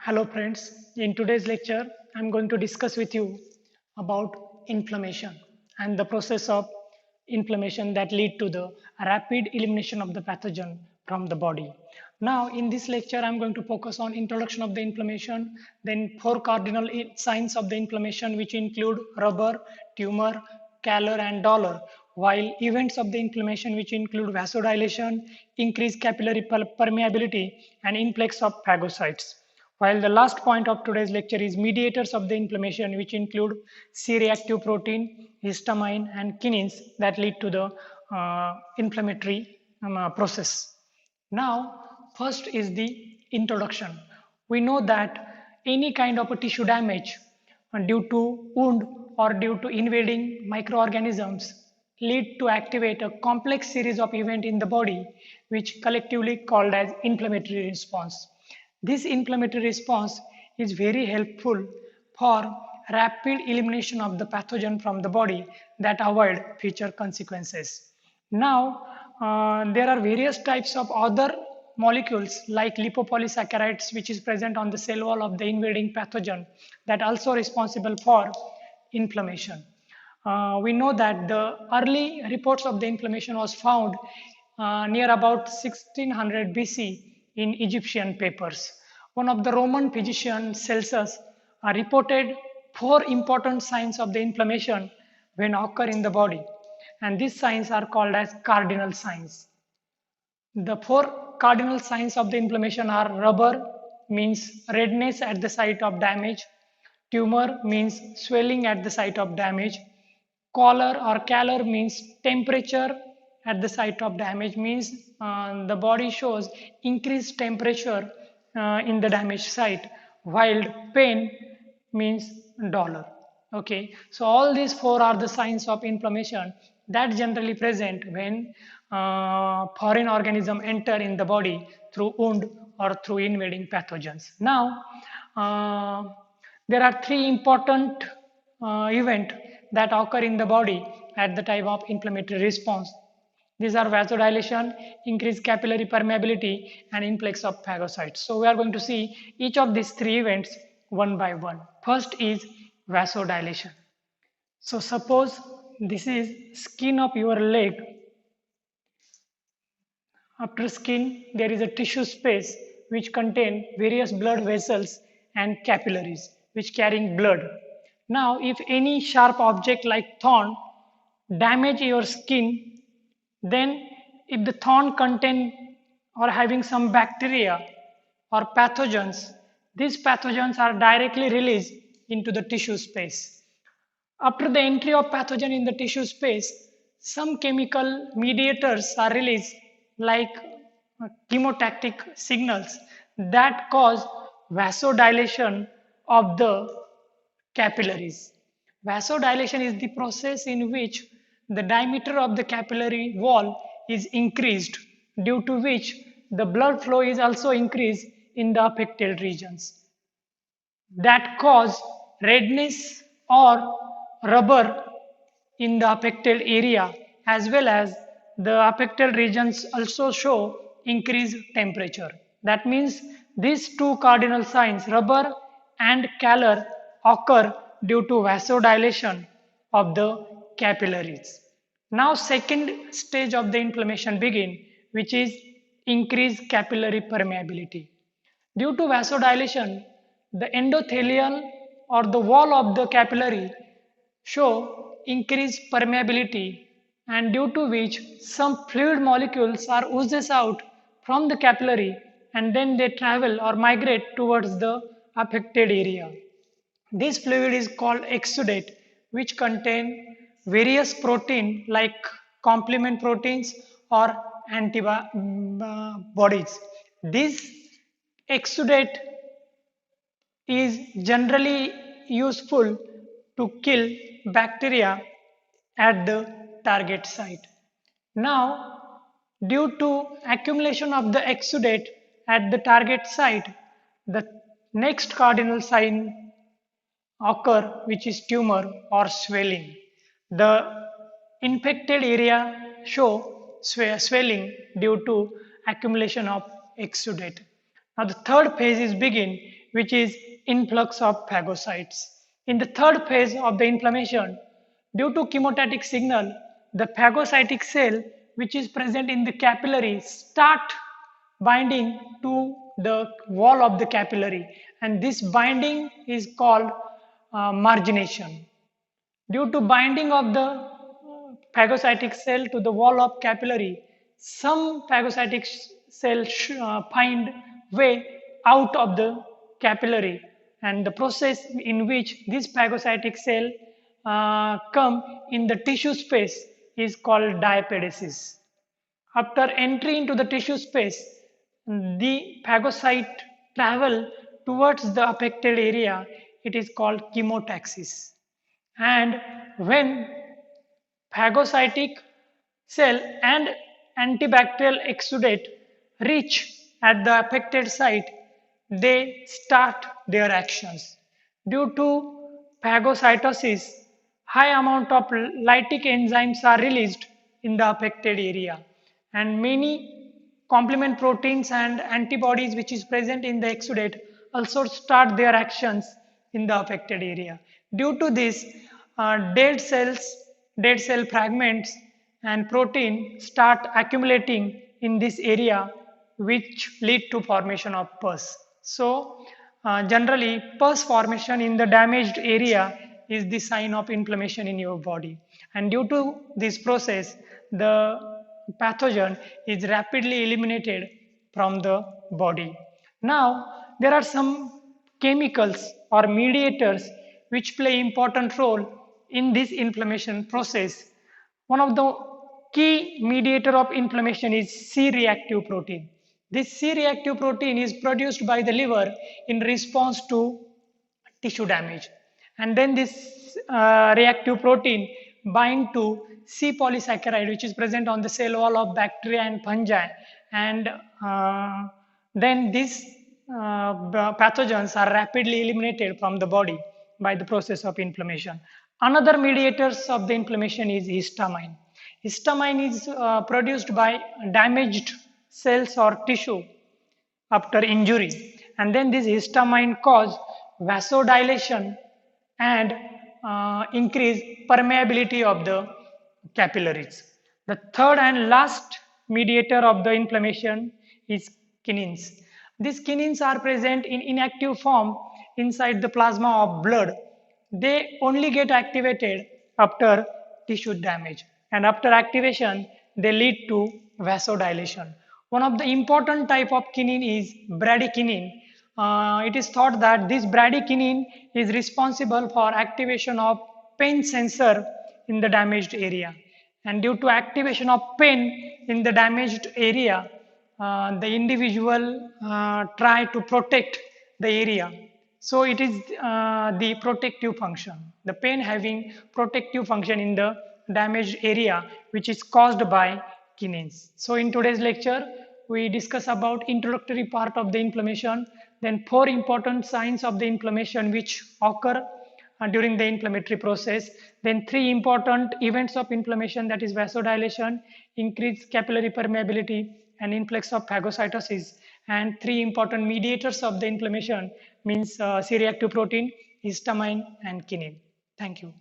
Hello friends, in today's lecture I am going to discuss with you about inflammation and the process of inflammation that lead to the rapid elimination of the pathogen from the body. Now in this lecture I am going to focus on introduction of the inflammation, then four cardinal signs of the inflammation which include rubber, tumor, calor and dolor, while events of the inflammation which include vasodilation, increased capillary permeability and influx of phagocytes. While the last point of today's lecture is mediators of the inflammation, which include C-reactive protein, histamine, and kinins that lead to the inflammatory process. Now, first is the introduction. We know that any kind of a tissue damage due to wound or due to invading microorganisms lead to activate a complex series of events in the body which collectively called as inflammatory response. This inflammatory response is very helpful for rapid elimination of the pathogen from the body that avoid future consequences. Now, there are various types of other molecules like lipopolysaccharides which is present on the cell wall of the invading pathogen that also responsible for inflammation. We know that the early reports of the inflammation was found near about 1600 BC in Egyptian papers. One of the Roman physician Celsus reported four important signs of the inflammation when occur in the body, and these signs are called as cardinal signs. The four cardinal signs of the inflammation are rubber means redness at the site of damage, tumor means swelling at the site of damage, color or calor means temperature at the site of damage means the body shows increased temperature in the damaged site, while pain means dolor. Okay, so all these four are the signs of inflammation that generally present when foreign organism enter in the body through wound or through invading pathogens. Now, there are three important events that occur in the body at the time of inflammatory response. These are vasodilation, increased capillary permeability, and influx of phagocytes. So we are going to see each of these three events one by one. First is vasodilation. So suppose this is skin of your leg. After skin, there is a tissue space which contain various blood vessels and capillaries which carrying blood. Now, if any sharp object like thorn damage your skin, then if the thorn contain or having some bacteria or pathogens, these pathogens are directly released into the tissue space. After the entry of pathogen in the tissue space, some chemical mediators are released like chemotactic signals that cause vasodilation of the capillaries. Vasodilation is the process in which the diameter of the capillary wall is increased, due to which the blood flow is also increased in the affected regions that cause redness or rubber in the affected area, as well as the affected regions also show increased temperature. That means these two cardinal signs, rubber and calor, occur due to vasodilation of the capillaries. Now second stage of the inflammation begin, which is increased capillary permeability. Due to vasodilation, the endothelial or the wall of the capillary show increased permeability, and due to which some fluid molecules are oozes out from the capillary and then they travel or migrate towards the affected area. This fluid is called exudate, which contain various protein like complement proteins or antibodies. This exudate is generally useful to kill bacteria at the target site. Now, due to accumulation of the exudate at the target site, the next cardinal sign occur, which is tumor or swelling. The infected area show swelling due to accumulation of exudate. Now the third phase is begin, which is influx of phagocytes. In the third phase of the inflammation, due to chemotatic signal, the phagocytic cell which is present in the capillary start binding to the wall of the capillary, and this binding is called margination. Due to binding of the phagocytic cell to the wall of capillary, some phagocytic cells find way out of the capillary, and the process in which this phagocytic cell come in the tissue space is called diapedesis. After entry into the tissue space, the phagocyte travel towards the affected area. It is called chemotaxis. And when phagocytic cell and antibacterial exudate reach at the affected site, they start their actions. Due to phagocytosis, high amount of lytic enzymes are released in the affected area, and many complement proteins and antibodies which is present in the exudate also start their actions in the affected area. Due to this, dead cells, dead cell fragments and protein start accumulating in this area, which lead to formation of pus. So generally pus formation in the damaged area is the sign of inflammation in your body, and due to this process the pathogen is rapidly eliminated from the body. Now there are some chemicals or mediators which play important role in this inflammation process. One of the key mediator of inflammation is C-reactive protein. This C-reactive protein is produced by the liver in response to tissue damage, and then this reactive protein bind to C polysaccharide which is present on the cell wall of bacteria and fungi, and then these pathogens are rapidly eliminated from the body by the process of inflammation. Another mediators of the inflammation is histamine. Histamine is produced by damaged cells or tissue after injury, and then this histamine cause vasodilation and increase permeability of the capillaries. The third and last mediator of the inflammation is kinins. These kinins are present in inactive form inside the plasma of blood. They only get activated after tissue damage, and after activation they lead to vasodilation. One of the important type of kinin is bradykinin. It is thought that this bradykinin is responsible for activation of pain sensor in the damaged area, and due to activation of pain in the damaged area, the individual try to protect the area. So it is the protective function, the pain having protective function in the damaged area which is caused by kinins. So in today's lecture we discuss about introductory part of the inflammation, then 4 important signs of the inflammation which occur during the inflammatory process, then 3 important events of inflammation, that is vasodilation, increased capillary permeability and influx of phagocytosis, and 3 important mediators of the inflammation means C-reactive protein, histamine and kinin. Thank you.